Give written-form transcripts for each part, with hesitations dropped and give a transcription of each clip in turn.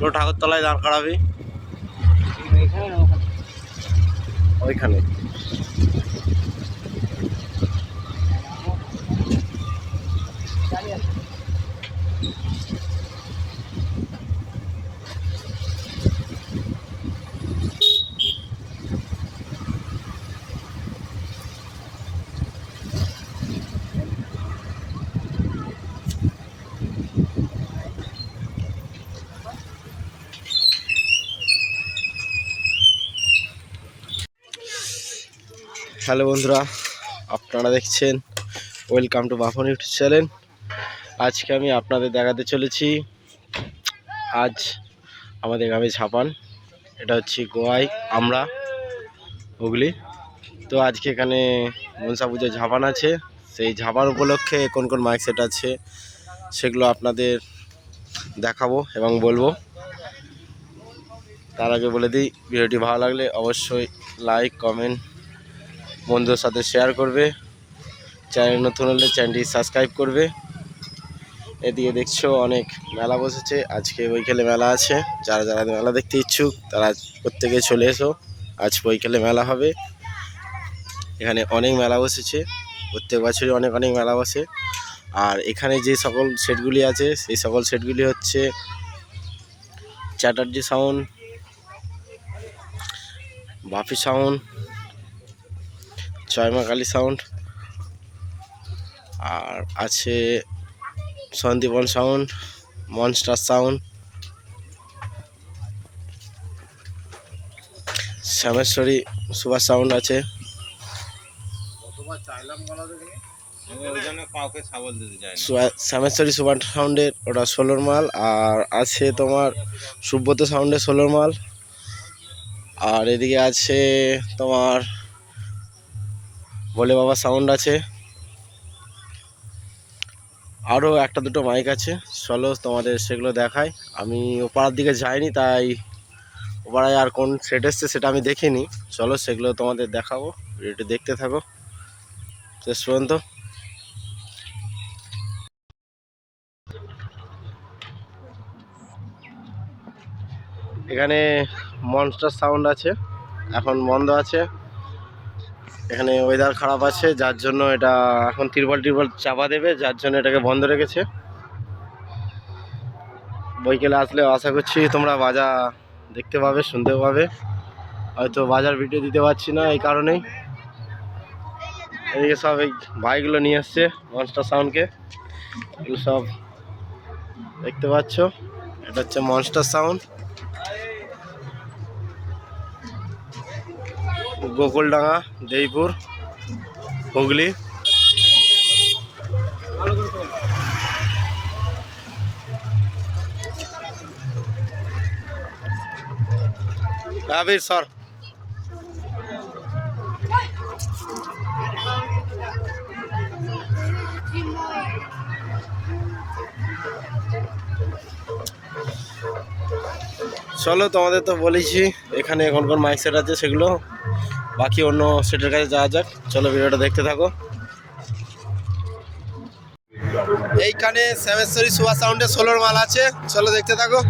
তো ঠাকুরতলায় দাঁড় করাবি ওইখানে। হ্যালো বন্ধুরা, আপনারা দেখছেন ওয়েলকাম টু বাফন ইউটিউব চ্যানেল। আজকে আমি আপনাদের দেখাতে চলেছি আজ আমাদের গ্রামে ঝাপান, এটা হচ্ছে গোয়াই আমরা হুগলি। তো আজকে এখানে মনসা পুজোর ঝাপান আছে, সেই ঝাপান উপলক্ষে কোন কোন মাইক সেট আছে সেগুলো আপনাদের দেখাবো এবং বলবো। তার আগে বলে দিই, ভিডিওটি ভালো লাগলে অবশ্যই লাইক কমেন্ট বন্ধুদের সাথে শেয়ার করবে, চ্যানেল নতুন হলে চ্যানেলটি সাবস্ক্রাইব করবে। এদিকে দেখছো অনেক মেলা বসেছে, আজকে বৈকালে মেলা আছে। যারা যারা মেলা দেখতে ইচ্ছুক তারা প্রত্যেকে চলে এসো, আজ বৈকালে মেলা হবে। এখানে অনেক মেলা বসেছে, প্রত্যেক বছরই অনেক অনেক মেলা বসে। আর এখানে যে সকল সেটগুলি আছে সেই সকল সেটগুলি হচ্ছে Chatterjee sound, Bappi sound, Joyma Kali sound, আর আছে Sandipan sound, monster sound, Shyameshwari Subhash sound আছে। শ্যামেশ্বরী সুভাষ সাউন্ডের ওটা 16 মাল, আর আছে তোমার সুব্রত সাউন্ডের 16 মাল। আর এদিকে আছে তোমার ভোলে বাবা সাউন্ড আছে। আরও একটা দুটো মাইক আছে, চলো তোমাদের সেগুলো দেখাই। আমি ওপাড়ার দিকে যাইনি, তাই ওপাড়ায় আর কোন সেট এসছে সেটা আমি দেখিনি। চলো সেগুলো তোমাদের দেখাবো, ভিডিওটি দেখতে থাকো শেষ পর্যন্ত। এখানে মনস্টার সাউন্ড আছে, এখন বন্ধ আছে। এখানে ওয়েদার খারাপ আছে, যার জন্য এটা এখন তিরপল চাপা দেবে, যার জন্য এটাকে বন্ধ রেখেছে। বৈকালে আসলে আশা করছি তোমরা বাজা দেখতে পাবে, শুনতে পাবে। হয়তো বাজার ভিডিও দিতে পারছি না এই কারণেই। এদিকে সব এই ভাইগুলো নিয়ে এসছে মনস্টার সাউন্ডকে, এগুলো সব দেখতে পাচ্ছ। এটা হচ্ছে মনস্টার সাউন্ড, গোকুলডাঙ্গা, দেইপুর, হুগলি। আবির স্যার, চলো তোমাদের তো বলেছি এখানে কোন কোন মাইক সেট আছে সেগুলো, বাকি অন্য সেটের কাছে যাওয়া যাক। চলো ভিডিওটা দেখতে থাকো। এইখানে শ্যামেশ্বরী সুভাষ সাউন্ডের 16 মাল আছে, চলো দেখতে থাকো।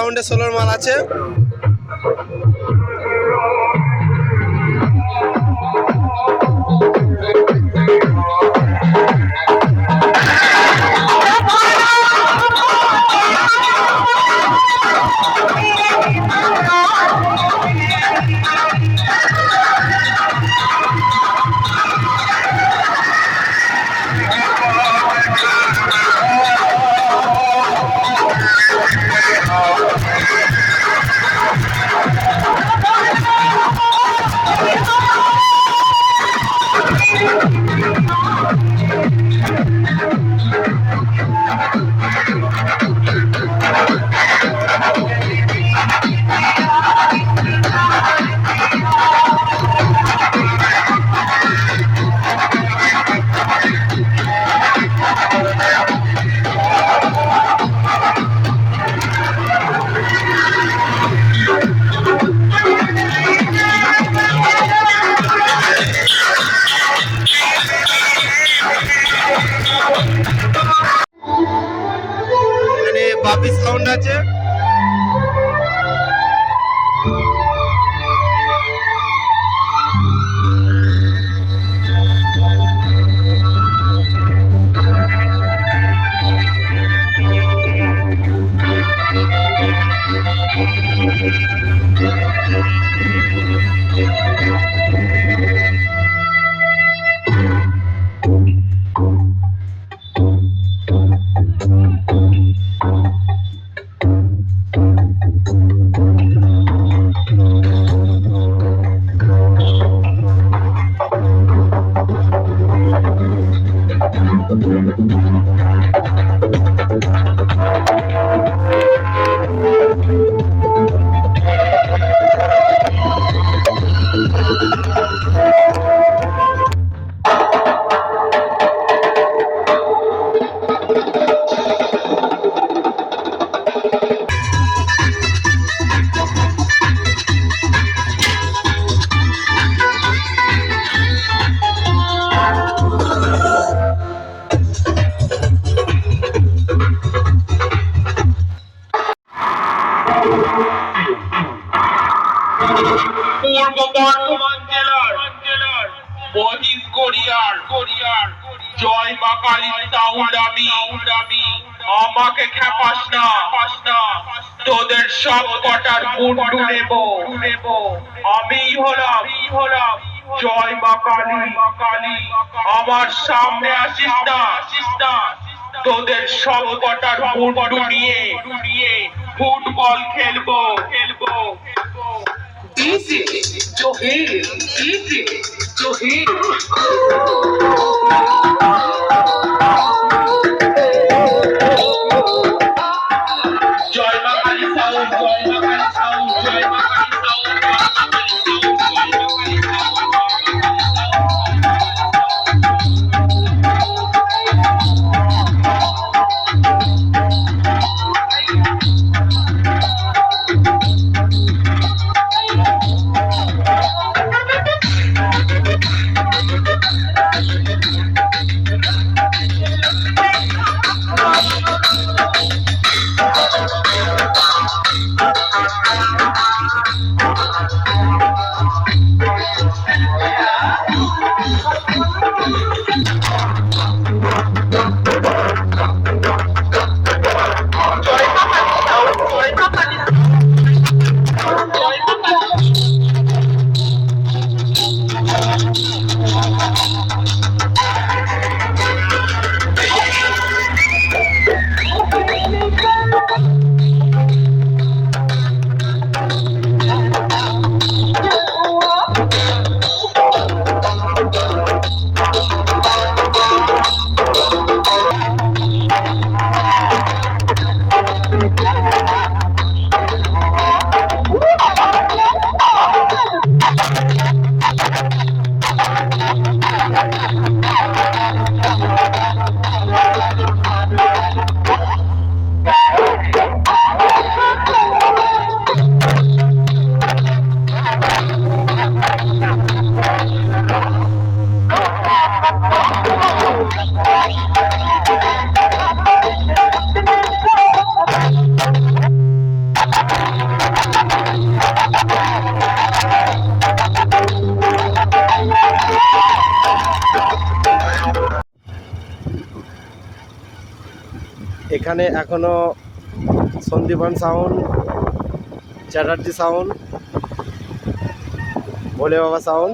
সাউন্ডে সোলোর মাল আছে। এখানে বাপি সাউন্ড আছে। পূর্ব বর্ধমান জেলার মহিষগড়িয়ার জয় মা কালী সাউন্ড আমি আমাকে খেপাস না, তোদের সব কটার মুন্ডু নেব। আমি হলাম জয় মা কালী। আমার সামনে আসিস না, তোদের সব কটার মুন্ডু নিয়ে ফুটবল খেলবো। Easy, Johil, easy, Johil. Joy Ma Kali sound, Joy Ma Kali sound, Joy Ma Kali sound, Joy Ma Kali sound, Joy Ma Kali এখানে এখনো সন্দীপন সাউন্ড, চ্যাটার্জি সাউন্ড, ভোলে বাবা সাউন্ড,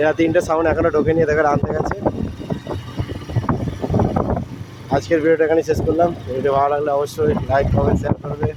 এরা তিনটে সাউন্ড এখনো ঢোকেনি, এদের আনতে গেছে। আজকের ভিডিওটা এখানে শেষ করলাম। ভিডিও ভালো লাগলে অবশ্যই লাইক কমেন্ট শেয়ার করবে।